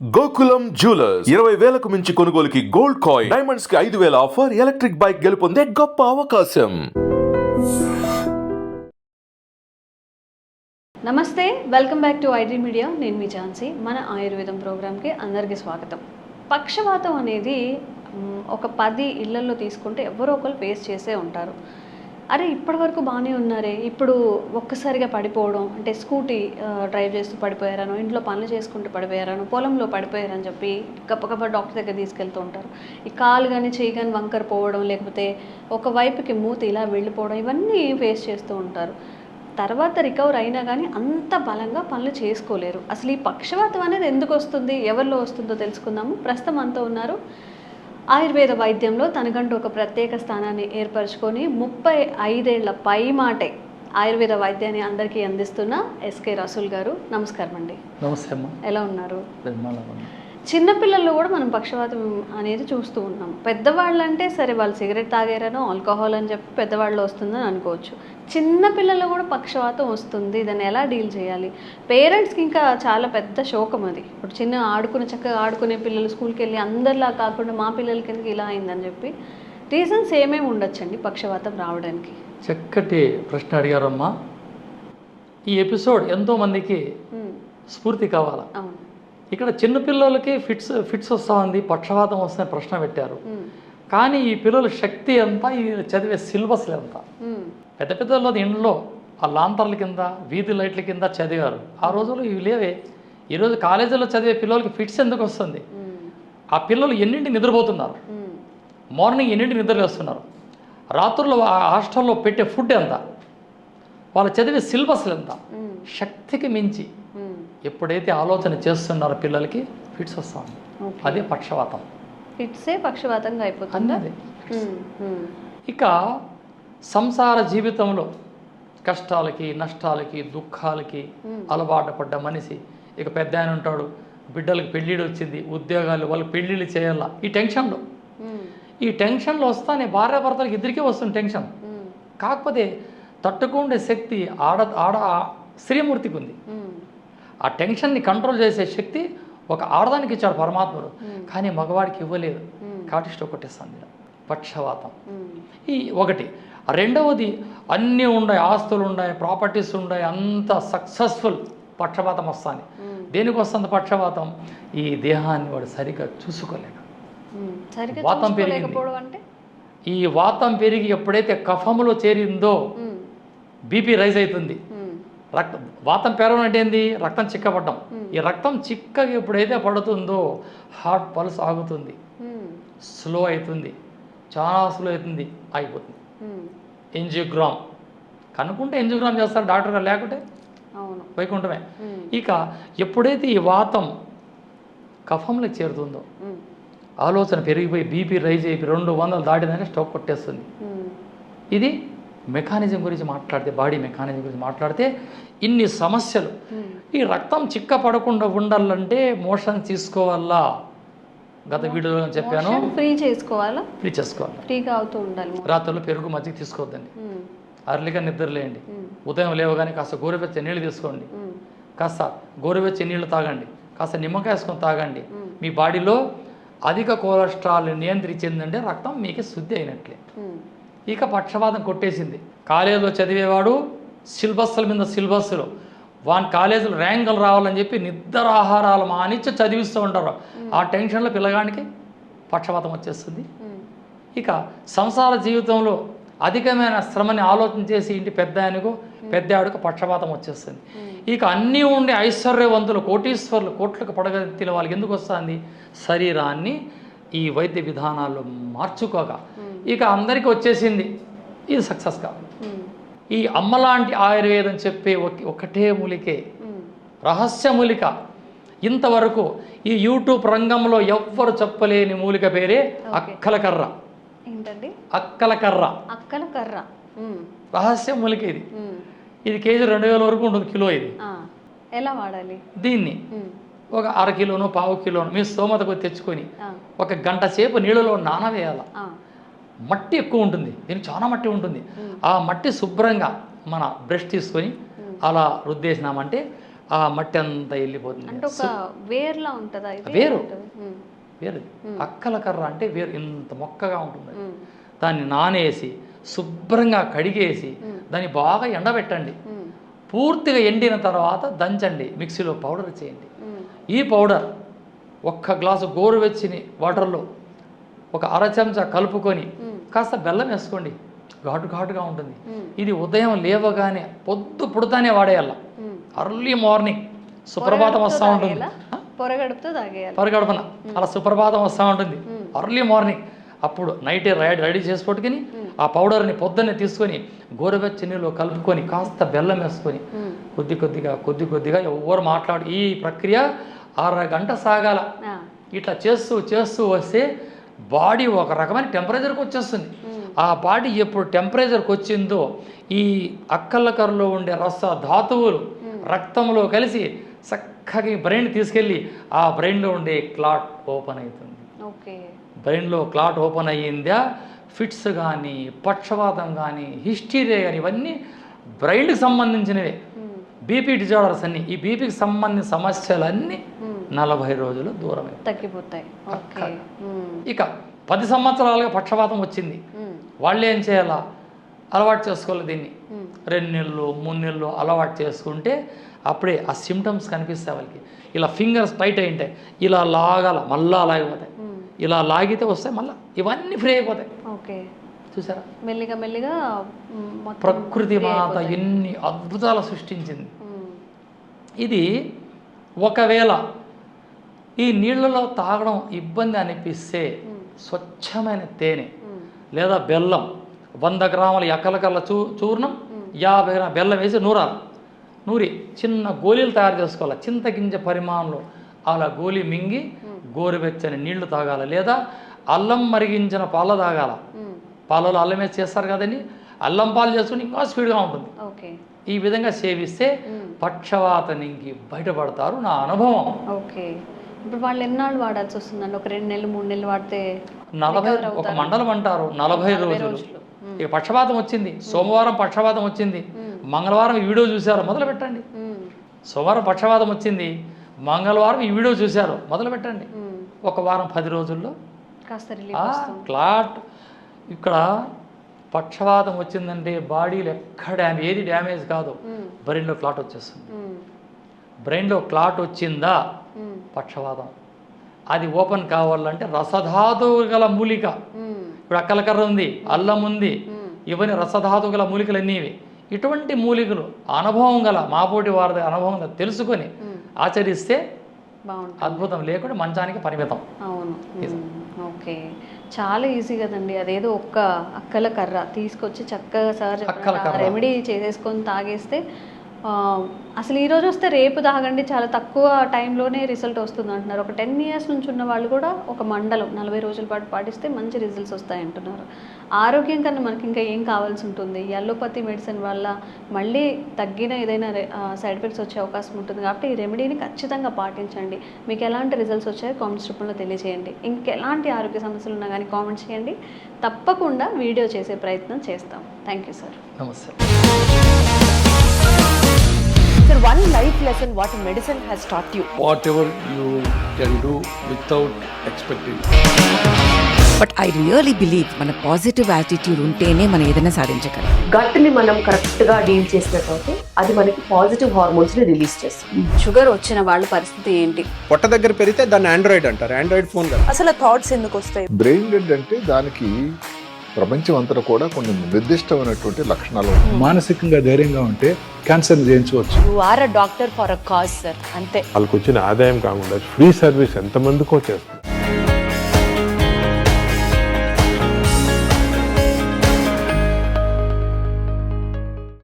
Gokulam jewellers 20,000కు మించి కొనుగోలుకి gold coin, diamonds కి 5,000 ఆఫర్, ఎలక్ట్రిక్ బైక్ గెలుపొందే గొప్ప అవకాశం. నమస్తే, welcome back to iDream media. నేను మీ ఝాన్సీ. మన ఆయుర్వేదం ప్రోగ్రామ్కి అందరికీ స్వాగతం. పక్షవాతం అనేది ఒక 10 ఇళ్లలో తీసుకుంటే ఎవరో ఒకరు ఫేస్ చేసే ఉంటారు. అరే ఇప్పటివరకు బాగానే ఉన్నారే, ఇప్పుడు ఒక్కసారిగా పడిపోవడం, అంటే స్కూటీ డ్రైవ్ చేస్తూ పడిపోయారనో, ఇంట్లో పనులు చేసుకుంటూ పడిపోయారనో, పొలంలో పడిపోయారని చెప్పి గప్ప డాక్టర్ దగ్గర తీసుకెళ్తూ ఉంటారు. ఈ కాలు కానీ చెయ్యి కానీ వంకర పోవడం, లేకపోతే ఒకవైపుకి మూతి ఇలా వెళ్ళిపోవడం, ఇవన్నీ ఫేస్ చేస్తూ ఉంటారు. తర్వాత రికవర్ అయినా కానీ అంత బలంగా పనులు చేసుకోలేరు. అసలు ఈ పక్షవాతం అనేది ఎందుకు వస్తుంది, ఎవరిలో వస్తుందో తెలుసుకుందాము. ప్రస్తుతం అంతా ఉన్నారు ఆయుర్వేద వైద్యంలో తనకంటూ ఒక ప్రత్యేక స్థానాన్ని ఏర్పరచుకొని 35 ఏళ్ల పై మాటే ఆయుర్వేద వైద్యాన్ని అందరికీ అందిస్తున్న ఎస్కే రసూల్ గారు. నమస్కారం అండి. నమస్తే అమ్మ. ఎలా ఉన్నారు? చిన్నపిల్లల్లో కూడా మనం పక్షవాతం అనేది చూస్తూ ఉన్నాం. పెద్దవాళ్ళు అంటే సరే, వాళ్ళు సిగరెట్ తాగారనో ఆల్కహాల్ అని చెప్పి పెద్దవాళ్ళు వస్తుందని అనుకోవచ్చు. చిన్నపిల్లల్లో కూడా పక్షవాతం వస్తుంది, దాన్ని ఎలా డీల్ చేయాలి? పేరెంట్స్కి ఇంకా చాలా పెద్ద శోకం అది. ఇప్పుడు చక్కగా ఆడుకునే పిల్లలు స్కూల్కి వెళ్ళి అందరిలా కాకుండా మా పిల్లల కిందకి ఇలా అయిందని చెప్పి రీజన్స్ ఏమేమి ఉండొచ్చండి పక్షవాతం రావడానికి? చక్కటి ప్రశ్న అడిగారమ్మా. ఈ ఎపిసోడ్ ఎంతోమందికి స్ఫూర్తి కావాలా. అవును. ఇక్కడ చిన్నపిల్లలకి ఫిట్స్ వస్తూ ఉంది, పక్షవాతం వస్తుందని ప్రశ్న పెట్టారు. కానీ ఈ పిల్లల శక్తి ఎంత, ఈ చదివే సిలబస్లు ఎంత. పెద్ద పెద్దల ఇంట్లో ఆ లాంతర్ల కింద, వీధి లైట్ల కింద చదివారు. ఆ రోజుల్లో ఇవి లేవే. ఈరోజు కాలేజీలో చదివే పిల్లలకి ఫిట్స్ ఎందుకు వస్తుంది? ఆ పిల్లలు ఎన్నింటికి నిద్రపోతున్నారు, మార్నింగ్ ఎన్నింటికి నిద్రలేస్తున్నారు, రాత్రుల్లో ఆ హాస్టల్లో పెట్టే ఫుడ్ ఎంత, వాళ్ళు చదివే సిలబస్లు ఎంత. శక్తికి మించి ఎప్పుడైతే ఆలోచన చేస్తున్నారో పిల్లలకి ఫిట్స్ వస్తుంది. అదే పక్షవాతం. ఫిట్సే పక్షవాతంగా అయిపోతుంది అన్నది. ఇక సంసార జీవితంలో కష్టాలకి, నష్టాలకి, దుఃఖాలకి అలవాటు పడ్డ మనిషి, ఇక పెద్ద ఆయన ఉంటాడు, బిడ్డలకి పెళ్ళిళ్ళు వచ్చింది, ఉద్యోగాలు, వాళ్ళకి పెళ్ళిళ్ళు చేయాల, ఈ టెన్షన్లో వస్తానే భార్యాభర్తలకు ఇద్దరికీ వస్తుంది టెన్షన్. కాకపోతే తట్టుకుండే శక్తి ఆడ స్త్రీమూర్తికి ఉంది. ఆ టెన్షన్ని కంట్రోల్ చేసే శక్తి ఒక ఆడదానికి ఇచ్చాడు పరమాత్ముడు, కానీ మగవాడికి ఇవ్వలేదు. కాబట్టి స్టోక్ కొట్టేస్తుంది పక్షవాతం. ఈ ఒకటి. రెండవది, అన్నీ ఉన్నాయి, ఆస్తులు ఉన్నాయి, ప్రాపర్టీస్ ఉన్నాయి, అంత సక్సెస్ఫుల్, పక్షవాతం వస్తుంది. దేనికి వస్తుంది పక్షవాతం? ఈ దేహాన్ని వాడు సరిగ్గా చూసుకోలేక, వాతం పెరిగింది. ఈ వాతం పెరిగి ఎప్పుడైతే కఫములో చేరిందో బీపీ రైజ్ అవుతుంది. వాతం పెరగడం అంటే ఏంది? రక్తం చిక్కపడడం. ఈ రక్తం చిక్కగా ఎప్పుడైతే పడుతుందో హార్ట్ పల్స్ ఆగుతుంది, స్లో అవుతుంది, చాలా స్లో అవుతుంది, ఆగిపోతుంది. ఎంజియోగ్రామ్ కనుక్కుంటే ఎంజియోగ్రామ్ చేస్తారు డాక్టర్ గారు, లేకుంటే వైకుంఠమే. ఇక ఎప్పుడైతే ఈ వాతం కఫంలోకి చేరుతుందో ఆలోచన పెరిగిపోయి బీపీ రైజ్ అయిపోయి 200 దాటిందంటే స్టోక్ కొట్టేస్తుంది. ఇది మెకానిజం గురించి మాట్లాడితే, బాడీ మెకానిజం గురించి మాట్లాడితే ఇన్ని సమస్యలు. ఈ రక్తం చిక్క పడకుండా ఉండాలంటే మోషన్ తీసుకోవాలా, గత వీడియోలో చెప్పాను. ఫ్రీ చేసుకోవాలి. ఫ్రీగా అవుతూ ఉండాలి. రాత్రులు పెరుగు మజ్జిగ తీసుకోవద్దండి. అర్లీగా నిద్రలేయండి. ఉదయం లేవగానే కాస్త గోరువెచ్చని నీళ్ళు తీసుకోండి, కాస్త గోరువెచ్చని నీళ్ళు తాగండి, కాస్త నిమ్మకాయ వేసుకొని తాగండి. మీ బాడీలో అధిక కొలెస్ట్రాల్ నియంత్రించిందంటే రక్తం మీకు శుద్ధి అయినట్లే. ఇక పక్షవాతం కొట్టేసింది. కాలేజీలో చదివేవాడు సిలబస్ల మీద సిలబస్లు, వాని కాలేజీలో ర్యాంకులు రావాలని చెప్పి నిద్ర ఆహారాలు మానిచ్చి చదివిస్తూ ఉంటారు. ఆ టెన్షన్లో పిల్లగానికి పక్షవాతం వచ్చేస్తుంది. ఇక సంసార జీవితంలో అధికమైన శ్రమని ఆలోచన చేసి ఇంటి పెద్ద ఆడుకు పక్షవాతం వచ్చేస్తుంది. ఇక అన్నీ ఉండే ఐశ్వర్యవంతులు, కోటీశ్వరులు, కోట్లకు పడగతిన వాళ్ళకి ఎందుకు వస్తుంది? శరీరాన్ని ఈ వైద్య విధానాల్లో మార్చుకోక ఇక అందరికీ వచ్చేసింది. ఇది సక్సెస్ కాదు. ఈ అమ్మలాంటి ఆయుర్వేదం చెప్పే ఒకటే మూలికే, రహస్య మూలిక. ఇంతవరకు ఈ యూట్యూబ్ రంగంలో ఎవ్వరు చెప్పలేని మూలిక పేరే అక్కలకర్ర. ఏంటండి అక్కలకర్ర? రహస్య మూలిక ఇది. ఇది కేజీ 2,000 వరకు ఉంటుంది, కిలో. ఇది ఎలా వాడాలి? దీన్ని ఒక 1/2 కిలోనో 1/4 కిలోనో మీ స్తోమతకు తెచ్చుకొని 1 గంట సేపు నీళ్ళలో నానవేయాలి. మట్టి ఎక్కువ ఉంటుంది, దీనికి చాలా మట్టి ఉంటుంది. ఆ మట్టి శుభ్రంగా మన బ్రష్ తీసుకొని అలా రుద్దేసినామంటే ఆ మట్టి అంతా వెళ్ళిపోతుంది. అంటే ఒక వేర్లా ఉంటుందా ఇది? వేరు వేరు అక్కల కర్ర అంటే వేరు ఇంత మొక్కగా ఉంటుంది. దాన్ని నానేసి శుభ్రంగా కడిగేసి దాన్ని బాగా ఎండబెట్టండి. పూర్తిగా ఎండిన తర్వాత దంచండి, మిక్సీలో పౌడర్ చేయండి. ఈ పౌడర్ 1 గ్లాసు గోరువెచ్చని వాటర్లో 1 అర చెంచా కలుపుకొని కాస్త బెల్లం వేసుకోండి, ఘాటుగా ఉంటుంది. ఇది ఉదయం లేవగానే పొద్దు పుడతానే వాడేయాల. అర్లీ మార్నింగ్ సుప్రభాతం వస్తూ ఉంటుంది, పొరగడుపున అలా సుప్రభాతం వస్తూ ఉంటుంది అర్లీ మార్నింగ్. అప్పుడు నైటే రెడీ చేసి పట్టుకుని ఆ పౌడర్ని పొద్దున్నే తీసుకొని గోరువెచ్చని నీళ్ళు కలుపుకొని కాస్త బెల్లం వేసుకొని కొద్ది కొద్దిగా ఎవరు మాట్లాడు ఈ ప్రక్రియ 6 గంట సాగాల. ఇట్లా చేస్తూ వస్తే బాడీ ఒక రకమైన టెంపరేచర్కి వచ్చేస్తుంది. ఆ బాడీ ఎప్పుడు టెంపరేచర్కి వచ్చిందో ఈ అక్కల కర్రలో ఉండే రస ధాతువులు రక్తంలో కలిసి చక్కగా బ్రెయిన్ తీసుకెళ్ళి ఆ బ్రెయిన్లో ఉండే క్లాట్ ఓపెన్ అవుతుంది. బ్రెయిన్లో క్లాట్ ఓపెన్ అయ్యిందా ఫిట్స్ కానీ పక్షవాతం కానీ హిస్టీరియా కానీ ఇవన్నీ బ్రెయిన్కి సంబంధించినవే. బీపీ డిజార్డర్స్ అన్నీ, ఈ బీపీకి సంబంధించిన సమస్యలన్నీ 40 రోజులు దూరమే తగ్గిపోతాయి. ఇక 10 సంవత్సరాలుగా పక్షవాతం వచ్చింది, వాళ్ళు ఏం చేయాలా? అలవాటు చేసుకోవాలి దీన్ని. 2 నెలలు 3 నెలలు అలవాటు చేసుకుంటే అప్పుడే ఆ సిమ్టమ్స్ కనిపిస్తాయి వాళ్ళకి. ఇలా ఫింగర్స్ టైట్ అయి ఉంటాయి, ఇలా లాగాల మళ్ళా లాగిపోతాయి, ఇలా లాగితే వస్తాయి మళ్ళీ ఇవన్నీ ఫ్రీ అయిపోతాయి. చూసారా మెల్లిగా ప్రకృతి మాత ఎన్ని అద్భుతాలు సృష్టించింది. ఇది ఒకవేళ ఈ నీళ్ళలో తాగడం ఇబ్బంది అనిపిస్తే స్వచ్ఛమైన తేనె లేదా బెల్లం 100 గ్రాముల ఎక్కలకల్ల చూర్ణం 50 గ్రాముల బెల్లం వేసి నూరి చిన్న గోళీలు తయారు చేసుకోవాలి. చింతగింజ పరిమాణంలో అలా గోళీ మింగి గోరువెచ్చని నీళ్లు తాగాలి, లేదా అల్లం మరిగించిన పాలు తాగాల. పాలలో అల్లం వేసి చేస్తారు కదండి, అల్లం పాలు చేసుకుంటే ఇంకా స్పీడ్గా ఉంటుంది. ఈ విధంగా సేవిస్తే పక్షవాతానికి బయటపడతారు, నా అనుభవం. ఇప్పుడు వాళ్ళు ఎన్నాళ్ళు వాడాల్సి వస్తుందండి? ఒక 2 నెలలు 3 నెలలు వాడితే 40 ఒక మండలం అంటారు 40 రోజులు. ఇక పక్షవాతం వచ్చింది, సోమవారం పక్షవాతం వచ్చింది, మంగళవారం ఈ వీడియో చూశారు, మొదలు పెట్టండి. సోమవారం పక్షవాతం వచ్చింది, మంగళవారం ఈ వీడియో చూశారు, మొదలు పెట్టండి. 1 వారం 10 రోజుల్లో క్లాట్. ఇక్కడ పక్షవాతం వచ్చిందంటే బాడీలో ఎక్కడ ఏది డ్యామేజ్ కాదు, బ్రెయిన్లో క్లాట్ వచ్చేస్తుంది. బ్రెయిన్లో క్లాట్ వచ్చిందా పక్షవాతం. అది ఓపెన్ కావాలంటే రసధాతువు గల మూలిక, ఇప్పుడు అక్కలకర్ర ఉంది, అల్లం ఉంది, ఇవన్నీ రసధాతువు గల మూలికలు అన్నీ. ఇటువంటి మూలికలు అనుభవం గల మాపోటి వారి అనుభవం తెలుసుకొని ఆచరిస్తే అద్భుతం, లేకుండా మంచానికి పరిమితం. అవును, ఓకే, చాలా ఈజీ కదండి. అదేదో ఒక్క అక్కల కర్ర తీసుకొచ్చి చక్కగా సార్ రెమెడీ చేసేసుకొని తాగేస్తే అసలు ఈరోజు వస్తే రేపు తాగండి, చాలా తక్కువ టైంలోనే రిజల్ట్ వస్తుంది అంటున్నారు. ఒక 10 years నుంచి ఉన్న వాళ్ళు కూడా ఒక మండలం 40 రోజుల పాటు పాటిస్తే మంచి రిజల్ట్స్ వస్తాయి అంటున్నారు. ఆరోగ్యం కన్నా మనకి ఇంకా ఏం కావాల్సి ఉంటుంది? అలోపతి మెడిసిన్ వల్ల మళ్ళీ తగ్గిన ఏదైనా సైడ్ ఎఫెక్ట్స్ వచ్చే అవకాశం ఉంటుంది. కాబట్టి ఈ రెమెడీని ఖచ్చితంగా పాటించండి. మీకు ఎలాంటి రిజల్ట్స్ వచ్చాయో కామెంట్స్ రూపంలో తెలియజేయండి. ఇంకెలాంటి ఆరోగ్య సమస్యలు ఉన్నా కానీ కామెంట్స్ చేయండి, తప్పకుండా వీడియో చేసే ప్రయత్నం చేస్తాం. Thank you sir. నమస్తే. Sir, one life lesson what medicine has taught you. Whatever you can do without expecting. But I really believe మన పాజిటివ్ యాటిట్యూడ్ ఉంటేనే మనం ఏదైనా సాధించగలం. గట్ ని మనం కరెక్ట్ గా డీల్ చేసినట్లయితే అది మనకి పాజిటివ్ హార్మోన్స్ ని రిలీజ్ చేస్తుంది. షుగర్ వచ్చిన వాళ్ళ పరిస్థితి ఏంటి? పొట్ట దగ్గర పెరిగితే దాన్ని ఆండ్రాయిడ్ అంటారు, ఆండ్రాయిడ్ ఫోన్ కదా. అసలు థాట్స్ ఎందుకు వస్తాయి? బ్రెయిన్ డెడ్ అంటే దానికి ప్రపంచం అంతా కూడా కొన్ని నిర్దిష్టమైనటువంటి లక్షణాలు. మానసికంగా ధైర్యంగా ఉంటే క్యాన్సర్ జయించవచ్చు. You are a doctor for a cause sir, అంతే. వాళ్ళకి వచ్చిన ఆదాయం కాకుండా ఫ్రీ సర్వీస్ ఎంతమందికో చేస్తుంది.